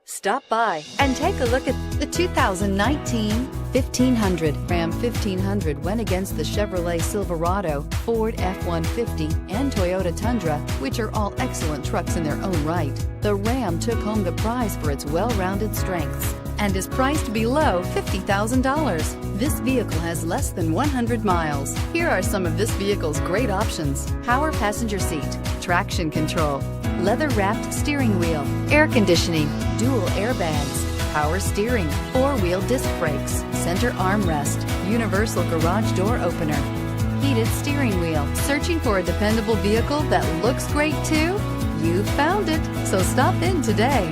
Stop by and take a look at the 2019 1500. Ram 1500 went against the Chevrolet Silverado, Ford F-150, and Toyota Tundra, which are all excellent trucks in their own right. The Ram took home the prize for its well-rounded strengths and is priced below $50,000. This vehicle has less than 100 miles. Here are some of this vehicle's great options: power passenger seat, traction control, leather-wrapped steering wheel, air conditioning, dual airbags, power steering, four-wheel disc brakes, center armrest, universal garage door opener, heated steering wheel. Searching for a dependable vehicle that looks great too? You found it, so stop in today.